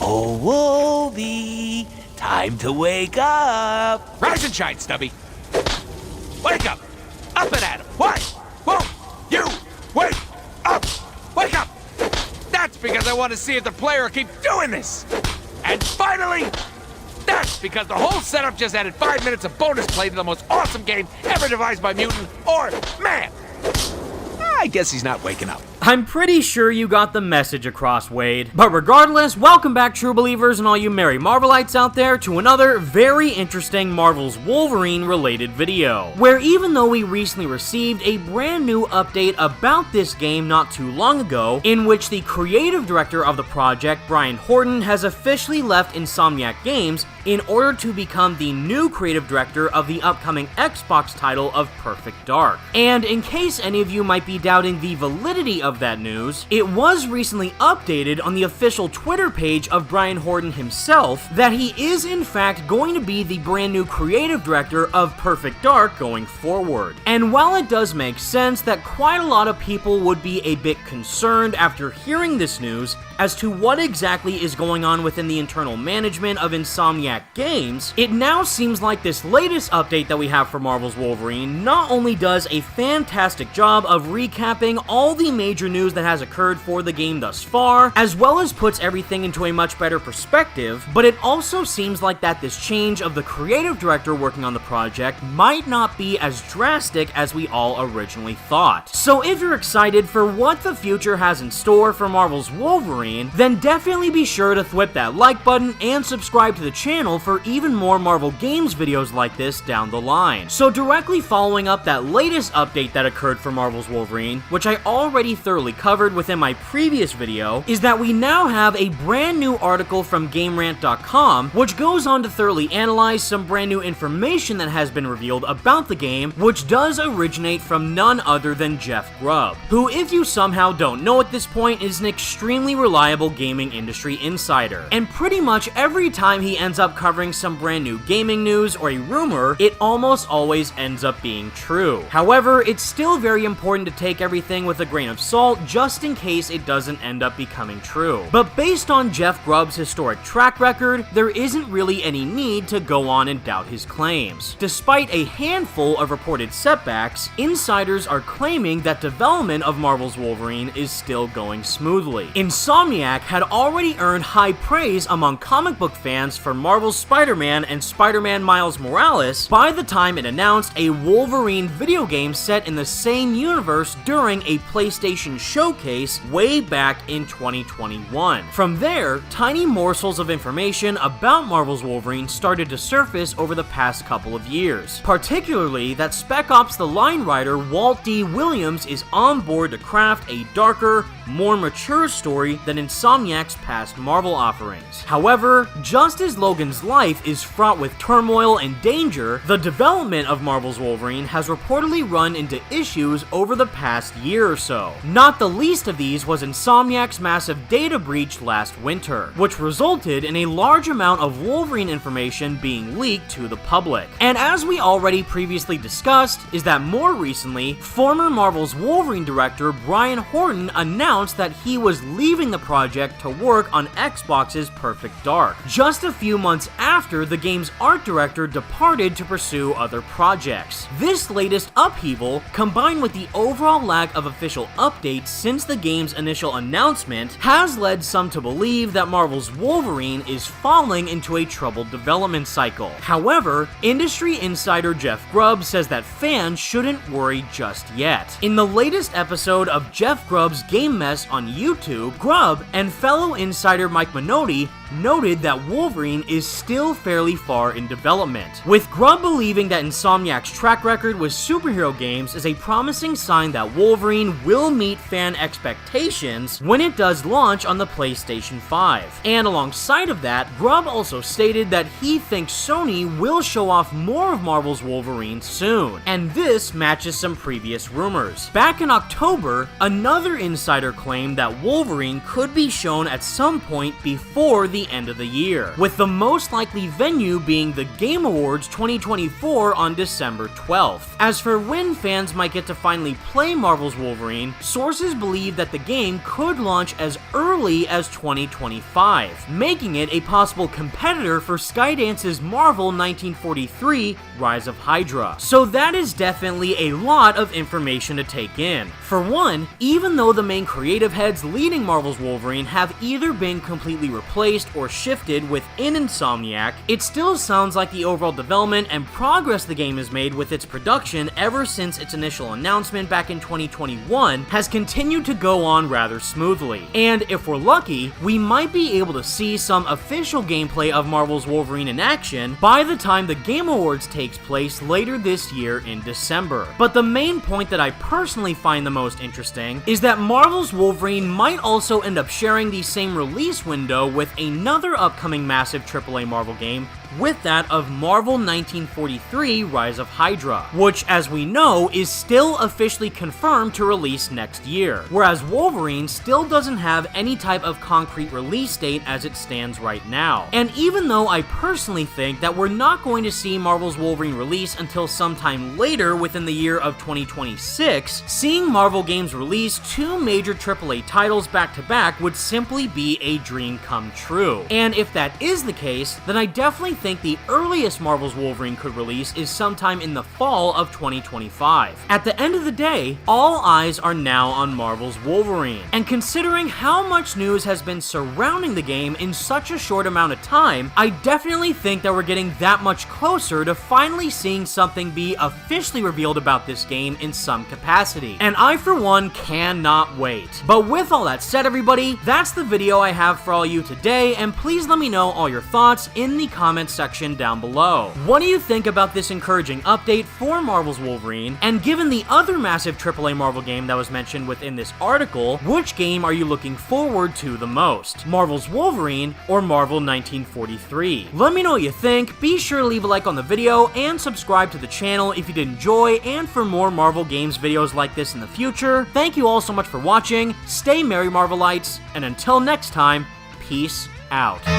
Oh, Wolvie, time to wake up. Rise and shine, Stubby. Wake up! Up and at him! Why? Whoa! You! Wake up! Wake up! That's because I want to see if the player will keep doing this! And finally, that's because the whole setup just added 5 minutes of bonus play to the most awesome game ever devised by mutant or man! I guess he's not waking up. I'm pretty sure you got the message across, Wade. But regardless, welcome back, true believers and all you merry Marvelites out there, to another very interesting Marvel's Wolverine-related video, where even though we recently received a brand new update about this game not too long ago, in which the creative director of the project, Brian Horton, has officially left Insomniac Games in order to become the new creative director of the upcoming Xbox title of Perfect Dark. And in case any of you might be doubting the validity of that news, it was recently updated on the official Twitter page of Brian Horton himself that he is in fact going to be the brand new creative director of Perfect Dark going forward. And while it does make sense that quite a lot of people would be a bit concerned after hearing this news as to what exactly is going on within the internal management of Insomniac Games, it now seems like this latest update that we have for Marvel's Wolverine not only does a fantastic job of recapping all the major news that has occurred for the game thus far, as well as puts everything into a much better perspective, but it also seems like that this change of the creative director working on the project might not be as drastic as we all originally thought. So if you're excited for what the future has in store for Marvel's Wolverine, then definitely be sure to thwip that like button and subscribe to the channel for even more Marvel Games videos like this down the line. So directly following up that latest update that occurred for Marvel's Wolverine, which I already thoroughly covered within my previous video, is that we now have a brand new article from GameRant.com, which goes on to thoroughly analyze some brand new information that has been revealed about the game, which does originate from none other than Jeff Grubb, who, if you somehow don't know at this point, is an extremely reliable gaming industry insider. And pretty much every time he ends up covering some brand new gaming news or a rumor, it almost always ends up being true. However, it's still very important to take everything with a grain of salt just in case it doesn't end up becoming true. But based on Jeff Grubb's historic track record, there isn't really any need to go on and doubt his claims. Despite a handful of reported setbacks, insiders are claiming that development of Marvel's Wolverine is still going smoothly. Insomniac had already earned high praise among comic book fans for Marvel's Spider-Man and Spider-Man Miles Morales by the time it announced a Wolverine video game set in the same universe during a PlayStation showcase way back in 2021. From there, tiny morsels of information about Marvel's Wolverine started to surface over the past couple of years, particularly that Spec Ops The Line writer Walt D. Williams is on board to craft a darker, more mature story than Insomniac's past Marvel offerings. However, just as Logan's life is fraught with turmoil and danger, the development of Marvel's Wolverine has reportedly run into issues over the past year or so. Not the least of these was Insomniac's massive data breach last winter, which resulted in a large amount of Wolverine information being leaked to the public. And as we already previously discussed, is that more recently, former Marvel's Wolverine director Brian Horton announced that he was leaving the project to work on Xbox's Perfect Dark, just a few months after the game's art director departed to pursue other projects. This latest upheaval, combined with the overall lack of official updates since the game's initial announcement, has led some to believe that Marvel's Wolverine is falling into a troubled development cycle. However, industry insider Jeff Grubb says that fans shouldn't worry just yet. In the latest episode of Jeff Grubb's Game Mess on YouTube, Grubb and fellow insider Mike Minotti noted that Wolverine is still fairly far in development, with Grubb believing that Insomniac's track record with superhero games is a promising sign that Wolverine will meet fan expectations when it does launch on the PlayStation 5. And alongside of that, Grubb also stated that he thinks Sony will show off more of Marvel's Wolverine soon, and this matches some previous rumors. Back in October, another insider claimed that Wolverine could be shown at some point before the the end of the year, with the most likely venue being the Game Awards 2024 on December 12th. As for when fans might get to finally play Marvel's Wolverine, sources believe that the game could launch as early as 2025, making it a possible competitor for Skydance's Marvel 1943 Rise of Hydra. So that is definitely a lot of information to take in. For one, even though the main creative heads leading Marvel's Wolverine have either been completely replaced or shifted within Insomniac, it still sounds like the overall development and progress the game has made with its production ever since its initial announcement back in 2021 has continued to go on rather smoothly. And if we're lucky, we might be able to see some official gameplay of Marvel's Wolverine in action by the time the Game Awards takes place later this year in December. But the main point that I personally find the most interesting is that Marvel's Wolverine might also end up sharing the same release window with another upcoming massive AAA Marvel game, with that of Marvel 1943 Rise of Hydra, which, as we know, is still officially confirmed to release next year, whereas Wolverine still doesn't have any type of concrete release date as it stands right now. And even though I personally think that we're not going to see Marvel's Wolverine release until sometime later within the year of 2026, seeing Marvel games release two major AAA titles back to back would simply be a dream come true. And if that is the case, then I definitely think the earliest Marvel's Wolverine could release is sometime in the fall of 2025. At the end of the day, all eyes are now on Marvel's Wolverine, and considering how much news has been surrounding the game in such a short amount of time, I definitely think that we're getting that much closer to finally seeing something be officially revealed about this game in some capacity, and I for one cannot wait. But with all that said, everybody, that's the video I have for all you today, and please let me know all your thoughts in the comments section down below. What do you think about this encouraging update for Marvel's Wolverine? And given the other massive AAA Marvel game that was mentioned within this article, which game are you looking forward to the most? Marvel's Wolverine or Marvel 1943? Let me know what you think. Be sure to leave a like on the video and subscribe to the channel if you did enjoy, and for more Marvel games videos like this in the future. Thank you all so much for watching. Stay merry, Marvelites, and until next time, peace out.